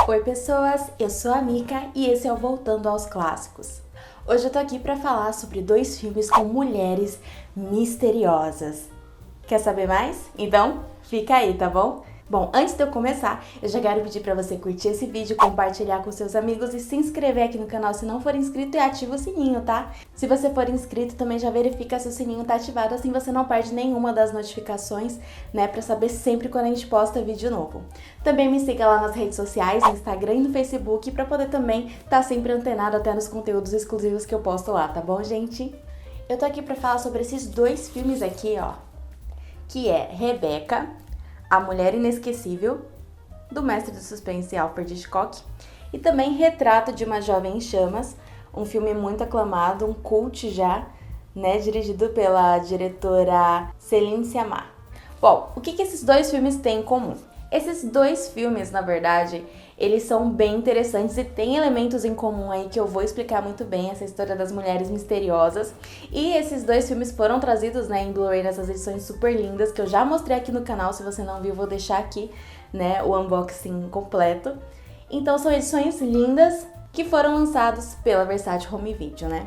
Oi pessoas, eu sou a Mika e esse é o Voltando aos Clássicos. Hoje eu tô aqui pra falar sobre dois filmes com mulheres misteriosas. Quer saber mais? Então fica aí, tá bom? Bom, antes de eu começar, eu já quero pedir pra você curtir esse vídeo, compartilhar com seus amigos e se inscrever aqui no canal se não for inscrito e ativa o sininho, tá? Se você for inscrito, também já verifica se o sininho tá ativado, assim você não perde nenhuma das notificações, né? Pra saber sempre quando a gente posta vídeo novo. Também me siga lá nas redes sociais, no Instagram e no Facebook, pra poder também estar sempre antenado até nos conteúdos exclusivos que eu posto lá, tá bom, gente? Eu tô aqui pra falar sobre esses dois filmes aqui, ó, que é Rebecca, A Mulher Inesquecível, do mestre do suspense Alfred Hitchcock, e também Retrato de uma Jovem em Chamas, um filme muito aclamado, um cult já, né, dirigido pela diretora Céline Sciamma. Bom, o que esses dois filmes têm em comum? Esses dois filmes, na verdade, eles são bem interessantes e têm elementos em comum aí que eu vou explicar muito bem, essa história das mulheres misteriosas. E esses dois filmes foram trazidos, né, em Blu-ray nessas edições super lindas que eu já mostrei aqui no canal. Se você não viu, vou deixar aqui, né, o unboxing completo. Então são edições lindas que foram lançados pela Versátil Home Video, né?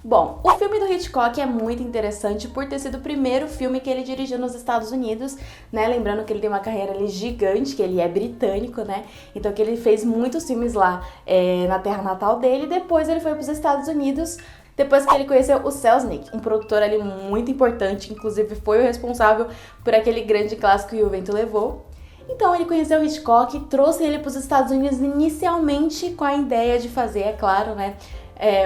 Bom, o filme do Hitchcock é muito interessante por ter sido o primeiro filme que ele dirigiu nos Estados Unidos, né? Lembrando que ele tem uma carreira ali gigante, que ele é britânico, né? Então que ele fez muitos filmes lá na terra natal dele. Depois ele foi para os Estados Unidos, depois que ele conheceu o Selznick, um produtor ali muito importante, inclusive foi o responsável por aquele grande clássico E o Vento Levou. Então ele conheceu o Hitchcock e trouxe ele para os Estados Unidos inicialmente com a ideia de fazer, é claro, né?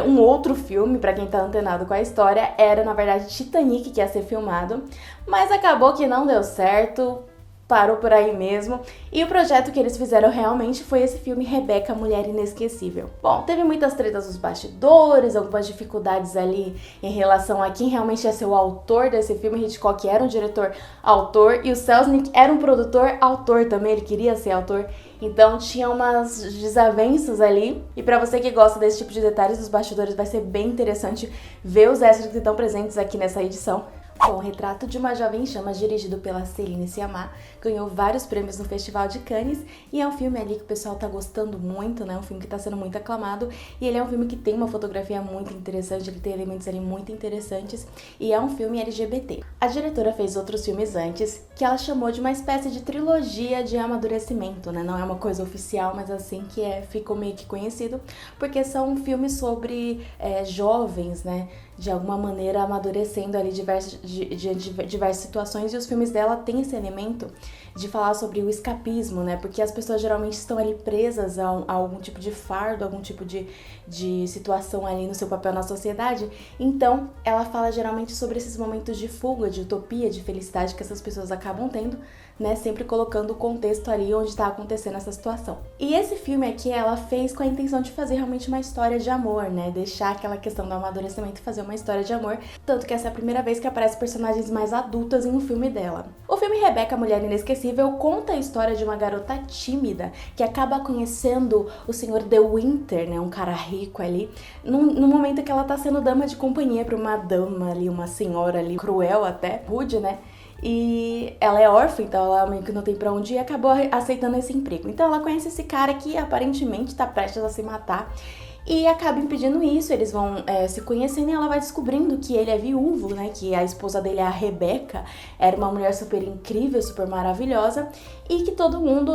Um outro filme, pra quem tá antenado com a história, era na verdade Titanic que ia ser filmado, mas acabou que não deu certo, parou por aí mesmo, e o projeto que eles fizeram realmente foi esse filme Rebecca, Mulher Inesquecível. Bom, teve muitas tretas nos bastidores, algumas dificuldades ali em relação a quem realmente ia ser o autor desse filme. Hitchcock era um diretor-autor e o Selznick era um produtor-autor também, ele queria ser autor. Então tinha umas desavenças ali, e pra você que gosta desse tipo de detalhes dos bastidores vai ser bem interessante ver os extras que estão presentes aqui nessa edição. Bom, Retrato de uma Jovem em Chamas, dirigido pela Céline Sciamma, ganhou vários prêmios no Festival de Cannes e é um filme ali que o pessoal tá gostando muito, né? Um filme que tá sendo muito aclamado e ele é um filme que tem uma fotografia muito interessante, ele tem elementos ali muito interessantes e é um filme LGBT. A diretora fez outros filmes antes que ela chamou de uma espécie de trilogia de amadurecimento, né? Não é uma coisa oficial, mas assim que ficou meio que conhecido, porque são filmes sobre jovens, né? De alguma maneira amadurecendo ali diante de diversas situações, e os filmes dela têm esse elemento de falar sobre o escapismo, né? Porque as pessoas geralmente estão ali presas a algum tipo de fardo, algum tipo de situação ali no seu papel na sociedade. Então, ela fala geralmente sobre esses momentos de fuga, de utopia, de felicidade que essas pessoas acabam tendo, né? Sempre colocando o contexto ali onde está acontecendo essa situação. E esse filme aqui ela fez com a intenção de fazer realmente uma história de amor, né? Deixar aquela questão do amadurecimento e fazer uma história de amor, tanto que essa é a primeira vez que aparecem personagens mais adultas em um filme dela. O filme Rebecca, Mulher Inesquecível, conta a história de uma garota tímida que acaba conhecendo o Sr. De Winter, né, um cara rico ali, no momento que ela tá sendo dama de companhia para uma dama ali, uma senhora ali, cruel até, rude, né? E ela é órfã, então ela meio que não tem pra onde ir e acabou aceitando esse emprego. Então ela conhece esse cara que aparentemente tá prestes a se matar e acaba impedindo isso. Eles vão se conhecendo e ela vai descobrindo que ele é viúvo, né? Que a esposa dele, a Rebecca, era uma mulher super incrível, super maravilhosa e que todo mundo,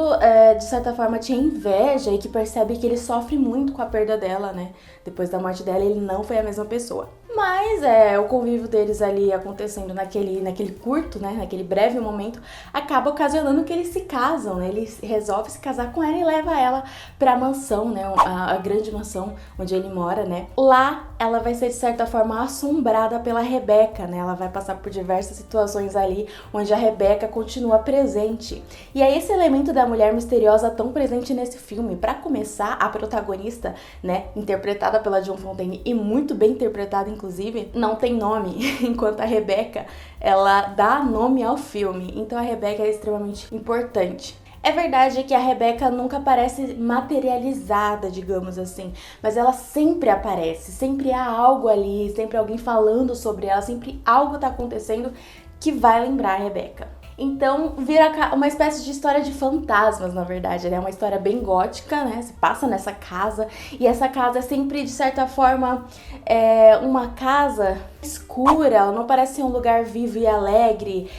de certa forma, tinha inveja e que percebe que ele sofre muito com a perda dela, né? Depois da morte dela, ele não foi a mesma pessoa. Mas o convívio deles ali acontecendo naquele curto, né, naquele breve momento, acaba ocasionando que eles se casam, né? Ele resolve se casar com ela e leva ela pra mansão, né, a grande mansão onde ele mora, né? Lá ela vai ser de certa forma assombrada pela Rebecca, né? Ela vai passar por diversas situações ali onde a Rebecca continua presente. E é esse elemento da mulher misteriosa tão presente nesse filme. Pra começar, a protagonista, né, interpretada pela Joan Fontaine e muito bem interpretada inclusive, não tem nome, enquanto a Rebecca, ela dá nome ao filme. Então a Rebecca é extremamente importante. É verdade que a Rebecca nunca aparece materializada, digamos assim, mas ela sempre aparece, sempre há algo ali, sempre alguém falando sobre ela, sempre algo tá acontecendo que vai lembrar a Rebecca. Então vira uma espécie de história de fantasmas, na verdade, né? É uma história bem gótica, né? Se passa nessa casa, e essa casa é sempre, de certa forma, uma casa escura, ela não parece ser um lugar vivo e alegre,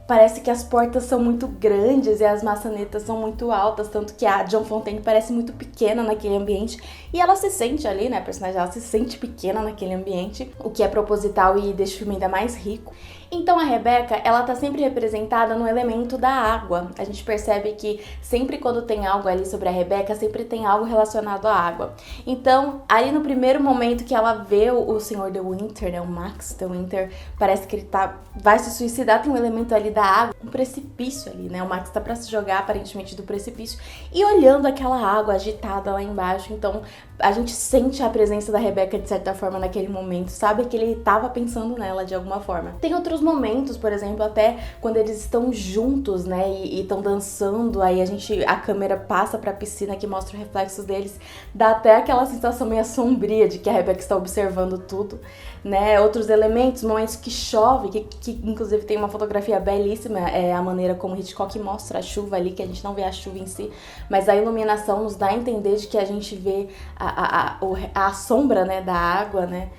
parece que as portas são muito grandes e as maçanetas são muito altas, tanto que a John Fontaine parece muito pequena naquele ambiente. E ela se sente ali, né, a personagem, ela se sente pequena naquele ambiente, o que é proposital e deixa o filme ainda mais rico. Então a Rebecca, ela tá sempre representada no elemento da água. A gente percebe que sempre quando tem algo ali sobre a Rebecca, sempre tem algo relacionado à água. Então, aí no primeiro momento que ela vê o Sr. De Winter, né, o Max De Winter, parece que ele vai se suicidar, tem um elemento ali da água, um precipício ali, né? O Max tá pra se jogar aparentemente do precipício e olhando aquela água agitada lá embaixo. Então, a gente sente a presença da Rebecca de certa forma naquele momento, sabe que ele tava pensando nela de alguma forma. Tem outros momentos, por exemplo, até quando eles estão juntos, né, e estão dançando, aí a câmera passa pra piscina que mostra o reflexo deles, dá até aquela sensação meio sombria de que a Rebecca está observando tudo, né. Outros elementos, momentos que chove, que inclusive tem uma fotografia belíssima, a maneira como Hitchcock mostra a chuva ali, que a gente não vê a chuva em si, mas a iluminação nos dá a entender de que a gente vê a sombra, né, da água, né,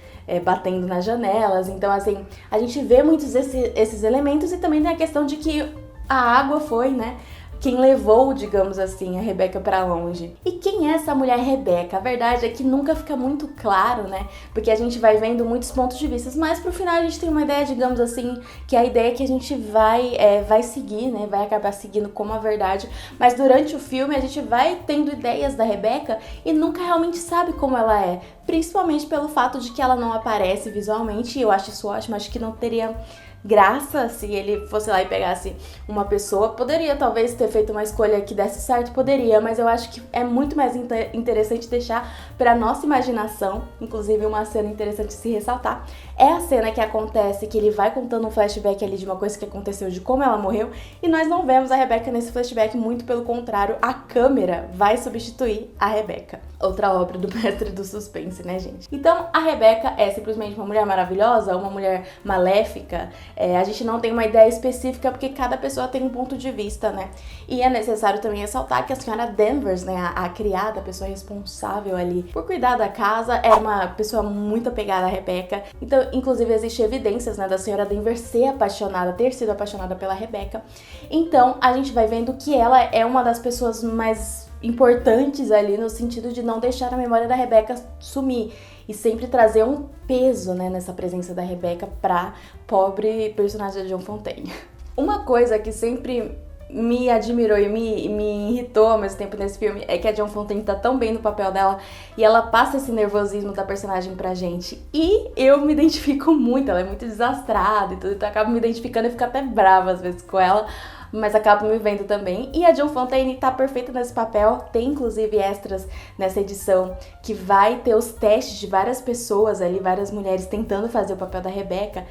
batendo nas janelas. Então, assim, a gente vê muitos esses elementos, e também tem a questão de que a água foi, né, quem levou, digamos assim, a Rebecca pra longe. E quem é essa mulher Rebecca? A verdade é que nunca fica muito claro, né? Porque a gente vai vendo muitos pontos de vista, mas pro final a gente tem uma ideia, digamos assim, que a ideia é que a gente vai seguir, né? Vai acabar seguindo como a verdade. Mas durante o filme a gente vai tendo ideias da Rebecca e nunca realmente sabe como ela é. Principalmente pelo fato de que ela não aparece visualmente, e eu acho isso ótimo, acho que não teria graça se ele fosse lá e pegasse uma pessoa. Poderia talvez ter feito uma escolha que desse certo, poderia, mas eu acho que é muito mais interessante deixar para nossa imaginação. Inclusive, uma cena interessante de se ressaltar é a cena que acontece, que ele vai contando um flashback ali de uma coisa que aconteceu, de como ela morreu, e nós não vemos a Rebecca nesse flashback, muito pelo contrário, a câmera vai substituir a Rebecca. Outra obra do mestre do suspense, né, gente? Então, a Rebecca é simplesmente uma mulher maravilhosa, uma mulher maléfica. A gente não tem uma ideia específica, porque cada pessoa tem um ponto de vista, né? E é necessário também ressaltar que a senhora Danvers, né, a criada, a pessoa responsável ali por cuidar da casa, era uma pessoa muito apegada à Rebecca. Então, inclusive, existem evidências, né, da senhora Danvers ter sido apaixonada pela Rebecca. Então, a gente vai vendo que ela é uma das pessoas mais importantes ali, no sentido de não deixar a memória da Rebecca sumir e sempre trazer um peso, né, nessa presença da Rebecca pra pobre personagem de John Fontaine. Uma coisa que sempre me admirou e me irritou ao mesmo tempo nesse filme é que a John Fontaine tá tão bem no papel dela e ela passa esse nervosismo da personagem pra gente. E eu me identifico muito, ela é muito desastrada e tudo, então eu acabo me identificando e fico até brava às vezes com ela, mas acabo me vendo também. E a John Fontaine tá perfeita nesse papel. Tem inclusive extras nessa edição que vai ter os testes de várias pessoas ali, várias mulheres tentando fazer o papel da Rebecca,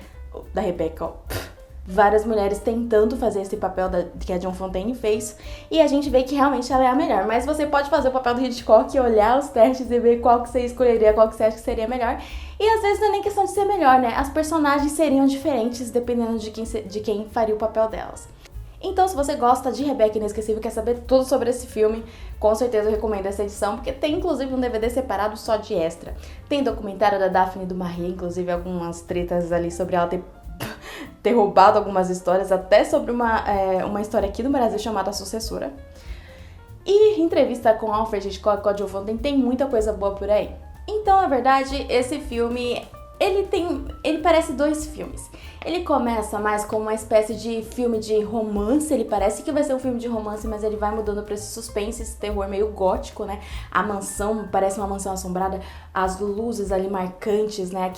ó. Várias mulheres tentando fazer esse papel que a John Fontaine fez, e a gente vê que realmente ela é a melhor. Mas você pode fazer o papel do Hitchcock e olhar os testes e ver qual que você escolheria, qual que você acha que seria melhor. E às vezes não é nem questão de ser melhor, né? As personagens seriam diferentes dependendo de quem faria o papel delas. Então, se você gosta de Rebecca Inesquecível e quer saber tudo sobre esse filme, com certeza eu recomendo essa edição, porque tem inclusive um DVD separado só de extra. Tem documentário da Daphne du Maurier, inclusive algumas tretas ali sobre ela ter roubado algumas histórias, até sobre uma história aqui no Brasil chamada A Sucessora. E entrevista com Alfred Hitchcock, com a John Fontaine, tem muita coisa boa por aí. Então, na verdade, esse filme, ele parece dois filmes. Ele começa mais como uma espécie de filme de romance, ele parece que vai ser um filme de romance, mas ele vai mudando pra esse suspense, esse terror meio gótico, né? A mansão parece uma mansão assombrada, as luzes ali marcantes, né?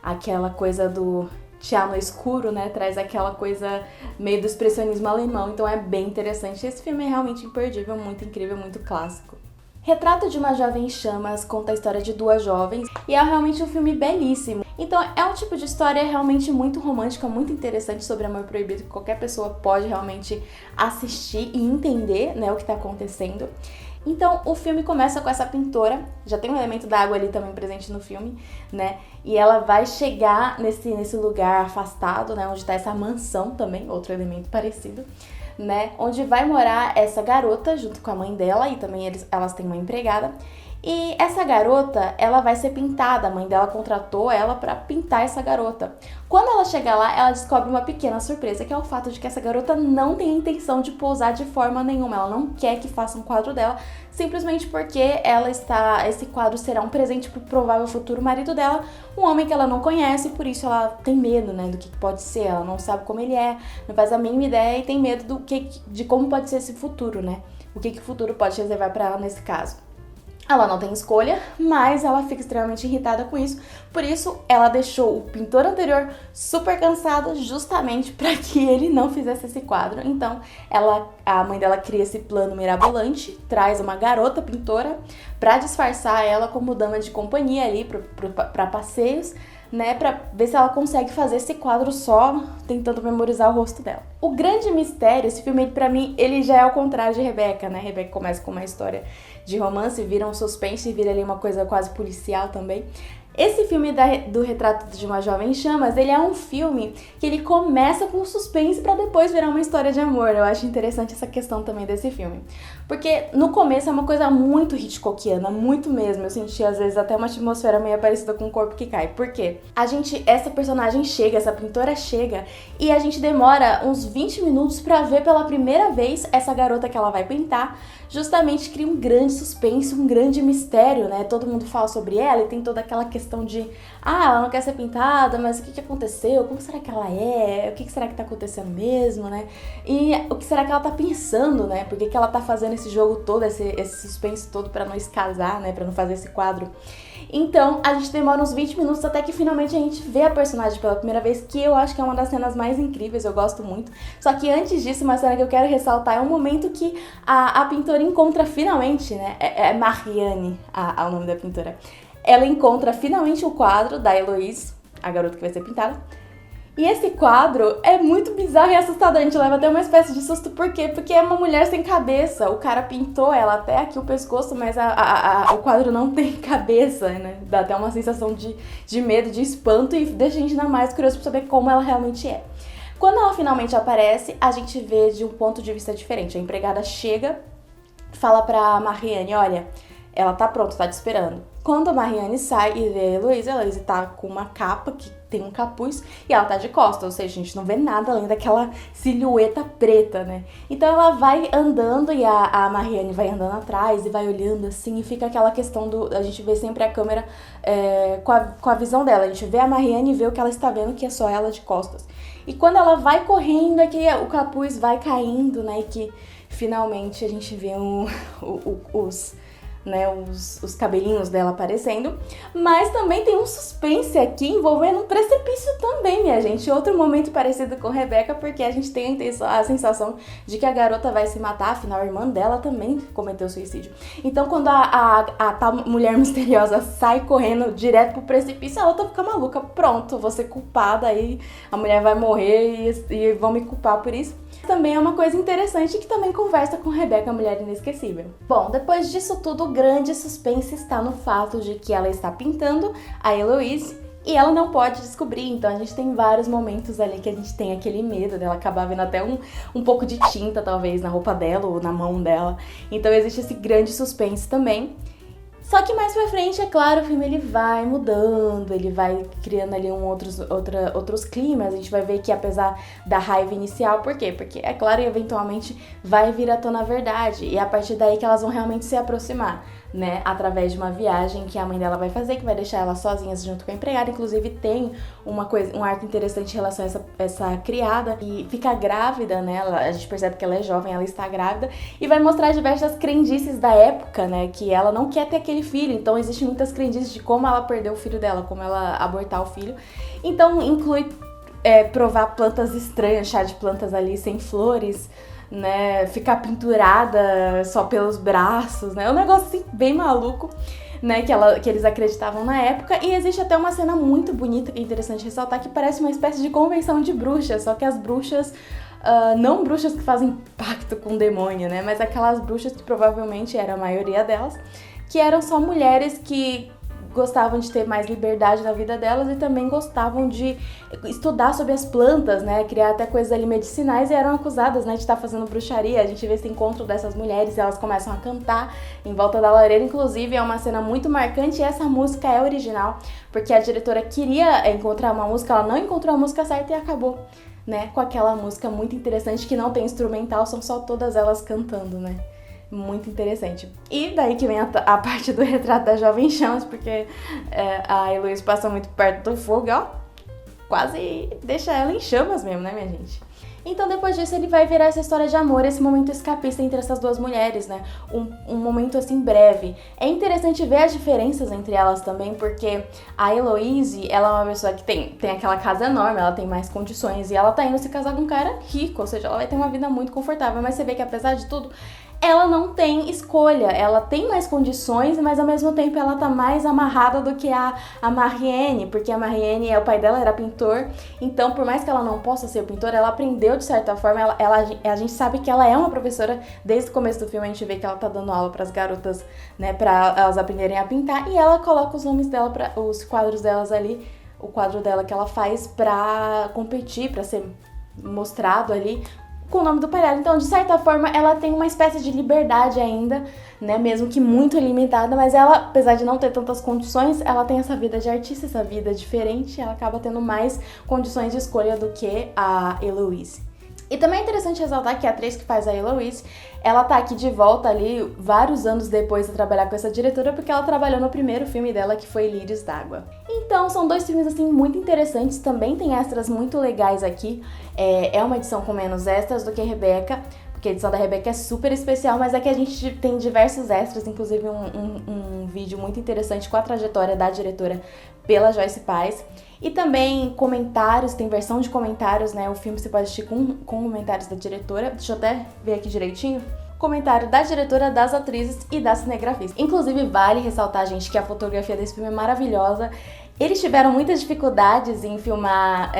Aquela coisa do tear no escuro, né? Traz aquela coisa meio do expressionismo alemão, então é bem interessante. Esse filme é realmente imperdível, muito incrível, muito clássico. Retrato de uma Jovem em Chamas conta a história de duas jovens e é realmente um filme belíssimo. Então é um tipo de história realmente muito romântica, muito interessante, sobre amor proibido, que qualquer pessoa pode realmente assistir e entender, né, o que está acontecendo. Então, o filme começa com essa pintora, já tem um elemento da água ali também presente no filme, né? E ela vai chegar nesse lugar afastado, né? Onde tá essa mansão também, outro elemento parecido, né? Onde vai morar essa garota junto com a mãe dela e também elas têm uma empregada. E essa garota, ela vai ser pintada, a mãe dela contratou ela pra pintar essa garota. Quando ela chega lá, ela descobre uma pequena surpresa, que é o fato de que essa garota não tem intenção de pousar de forma nenhuma, ela não quer que faça um quadro dela, simplesmente porque esse quadro será um presente pro provável futuro marido dela, um homem que ela não conhece, por isso ela tem medo, né, do que pode ser, ela não sabe como ele é, não faz a mínima ideia e tem medo de como pode ser esse futuro, né, o que o futuro pode reservar pra ela nesse caso. Ela não tem escolha, mas ela fica extremamente irritada com isso. Por isso, ela deixou o pintor anterior super cansado justamente para que ele não fizesse esse quadro. Então, a mãe dela cria esse plano mirabolante, traz uma garota pintora para disfarçar ela como dama de companhia ali para passeios, né, pra ver se ela consegue fazer esse quadro só tentando memorizar o rosto dela. O grande mistério, esse filme, pra mim, ele já é ao contrário de Rebecca, né? Rebecca começa com uma história de romance, vira um suspense, vira ali uma coisa quase policial também. Esse filme do Retrato de uma Jovem Chamas, ele é um filme que ele começa com suspense pra depois virar uma história de amor. Eu acho interessante essa questão também desse filme. Porque no começo é uma coisa muito Hitchcockiana, muito mesmo. Eu senti às vezes até uma atmosfera meio parecida com O Corpo que Cai. Por quê? Essa personagem chega, essa pintora chega, e a gente demora uns 20 minutos pra ver pela primeira vez essa garota que ela vai pintar. Justamente cria um grande suspense, um grande mistério, né? Todo mundo fala sobre ela e tem toda aquela questão de ela não quer ser pintada, mas o que aconteceu? Como será que ela é? O que será que tá acontecendo mesmo, né? E o que será que ela tá pensando, né? Por que ela tá fazendo esse jogo todo, esse suspense todo pra não escasar, né? Pra não fazer esse quadro. Então, a gente demora uns 20 minutos até que finalmente a gente vê a personagem pela primeira vez, que eu acho que é uma das cenas mais incríveis, eu gosto muito. Só que antes disso, uma cena que eu quero ressaltar é um momento que a pintora encontra finalmente, né? É Marianne, o nome da pintora. Ela encontra finalmente o quadro da Heloise, a garota que vai ser pintada. E esse quadro é muito bizarro e assustador, a gente leva até uma espécie de susto. Por quê? Porque é uma mulher sem cabeça. O cara pintou ela até aqui o pescoço, mas o quadro não tem cabeça, né? Dá até uma sensação de medo, de espanto e deixa a gente ainda mais curioso pra saber como ela realmente é. Quando ela finalmente aparece, a gente vê de um ponto de vista diferente. A empregada chega, fala pra Marianne, olha, ela tá pronta, tá te esperando. Quando a Marianne sai e vê a Heloise tá com uma capa que tem um capuz e ela tá de costas, ou seja, a gente não vê nada além daquela silhueta preta, né? Então ela vai andando e a Marianne vai andando atrás e vai olhando assim e fica aquela questão a gente vê sempre a câmera com a visão dela, a gente vê a Marianne e vê o que ela está vendo, que é só ela de costas. E quando ela vai correndo é que o capuz vai caindo, né? E que finalmente a gente vê os cabelinhos dela aparecendo, mas também tem um suspense aqui envolvendo um precipício também, minha gente. Outro momento parecido com Rebecca, porque a gente tem a sensação de que a garota vai se matar, afinal a irmã dela também cometeu suicídio. Então quando a tal mulher misteriosa sai correndo direto pro precipício, a outra fica maluca, pronto, vou ser culpada, aí a mulher vai morrer e vão me culpar por isso. Também é uma coisa interessante que também conversa com Rebecca, a mulher inesquecível. Bom, depois disso tudo, o grande suspense está no fato de que ela está pintando a Heloise e ela não pode descobrir, então a gente tem vários momentos ali que a gente tem aquele medo dela acabar vendo até um pouco de tinta, talvez, na roupa dela ou na mão dela. Então existe esse grande suspense também. Só que mais pra frente, é claro, o filme ele vai mudando, ele vai criando ali outros climas. A gente vai ver que apesar da raiva inicial, por quê? Porque, é claro, eventualmente vai vir à tona a verdade. E é a partir daí que elas vão realmente se aproximar, né? Através de uma viagem que a mãe dela vai fazer, que vai deixar elas sozinhas junto com a empregada. Inclusive tem um arco interessante em relação a essa criada e fica grávida, né? A gente percebe que ela é jovem, ela está grávida e vai mostrar diversas crendices da época, né? Que ela não quer ter aquele filho, então existem muitas crendices de como ela perdeu o filho dela, como ela abortar o filho. Então inclui provar plantas estranhas, chá de plantas ali sem flores, né, ficar pendurada só pelos braços, né, um negócio assim bem maluco, né, que eles acreditavam na época. E existe até uma cena muito bonita, que é interessante ressaltar, que parece uma espécie de convenção de bruxas, só que as bruxas não bruxas que fazem pacto com o demônio, né? Mas aquelas bruxas que provavelmente era a maioria delas, que eram só mulheres que gostavam de ter mais liberdade na vida delas e também gostavam de estudar sobre as plantas, né, criar até coisas ali medicinais e eram acusadas, né, de estar fazendo bruxaria. A gente vê esse encontro dessas mulheres e elas começam a cantar em volta da lareira, inclusive é uma cena muito marcante e essa música é original, porque a diretora queria encontrar uma música, ela não encontrou a música certa e acabou, né, com aquela música muito interessante que não tem instrumental, são só todas elas cantando, né. Muito interessante. E daí que vem a parte do retrato da jovem Chamas, porque a Heloise passa muito perto do fogo, ó, quase deixa ela em chamas mesmo, né, minha gente? Então depois disso ele vai virar essa história de amor, esse momento escapista entre essas duas mulheres, né? Um momento assim breve. É interessante ver as diferenças entre elas também, porque a Heloise, ela é uma pessoa que tem aquela casa enorme, ela tem mais condições e ela tá indo se casar com um cara rico, ou seja, ela vai ter uma vida muito confortável, mas você vê que apesar de tudo, ela não tem escolha, ela tem mais condições, mas ao mesmo tempo ela tá mais amarrada do que a Marianne, porque a Marianne, o pai dela era pintor, então por mais que ela não possa ser pintora, ela aprendeu de certa forma, a gente sabe que ela é uma professora, desde o começo do filme a gente vê que ela tá dando aula pras garotas, né, pra elas aprenderem a pintar, e ela coloca os nomes dela, os quadros delas ali, o quadro dela que ela faz pra competir, pra ser mostrado ali, com o nome do pai dela. Então, de certa forma, ela tem uma espécie de liberdade ainda, né, mesmo que muito limitada, mas ela, apesar de não ter tantas condições, ela tem essa vida de artista, essa vida diferente, ela acaba tendo mais condições de escolha do que a Heloise. E também é interessante ressaltar que a atriz que faz a Heloise, ela tá aqui de volta ali vários anos depois de trabalhar com essa diretora, porque ela trabalhou no primeiro filme dela, que foi Lírios d'Água. Então, são dois filmes, assim, muito interessantes, também tem extras muito legais aqui, é uma edição com menos extras do que Rebecca, porque a edição da Rebecca é super especial, mas aqui a gente tem diversos extras, inclusive um vídeo muito interessante com a trajetória da diretora pela Joyce Pais. E também comentários, tem versão de comentários, né? O filme você pode assistir com comentários da diretora. Deixa eu até ver aqui direitinho. Comentário da diretora, das atrizes e da cinegrafista. Inclusive, vale ressaltar, gente, que a fotografia desse filme é maravilhosa. Eles tiveram muitas dificuldades em filmar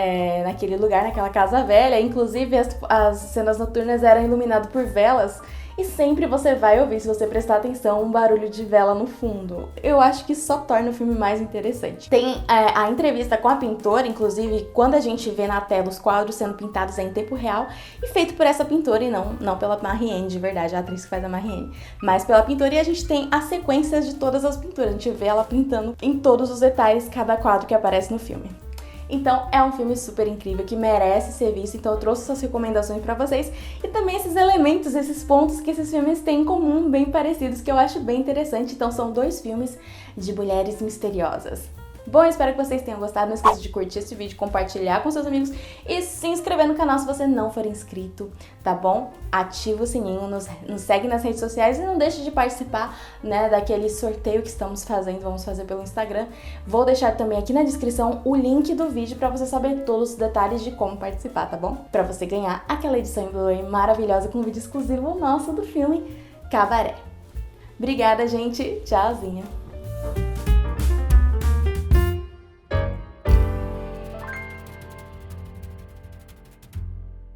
naquele lugar, naquela casa velha. Inclusive, as cenas noturnas eram iluminadas por velas. E sempre você vai ouvir, se você prestar atenção, um barulho de vela no fundo. Eu acho que isso só torna o filme mais interessante. Tem a entrevista com a pintora, inclusive, quando a gente vê na tela os quadros sendo pintados em tempo real e feito por essa pintora e não pela Marianne, de verdade, a atriz que faz a Marianne, mas pela pintora, e a gente tem as sequências de todas as pinturas. A gente vê ela pintando em todos os detalhes cada quadro que aparece no filme. Então é um filme super incrível que merece ser visto, então eu trouxe essas recomendações pra vocês e também esses elementos, esses pontos que esses filmes têm em comum, bem parecidos, que eu acho bem interessante. Então são dois filmes de mulheres misteriosas. Bom, eu espero que vocês tenham gostado, não esqueça de curtir esse vídeo, compartilhar com seus amigos e se inscrever no canal se você não for inscrito, tá bom? Ativa o sininho, nos segue nas redes sociais e não deixe de participar, né, daquele sorteio que estamos fazendo, vamos fazer pelo Instagram. Vou deixar também aqui na descrição o link do vídeo pra você saber todos os detalhes de como participar, tá bom? Pra você ganhar aquela edição em Blu-ray maravilhosa com um vídeo exclusivo nosso do filme Cabaré. Obrigada, gente. Tchauzinho.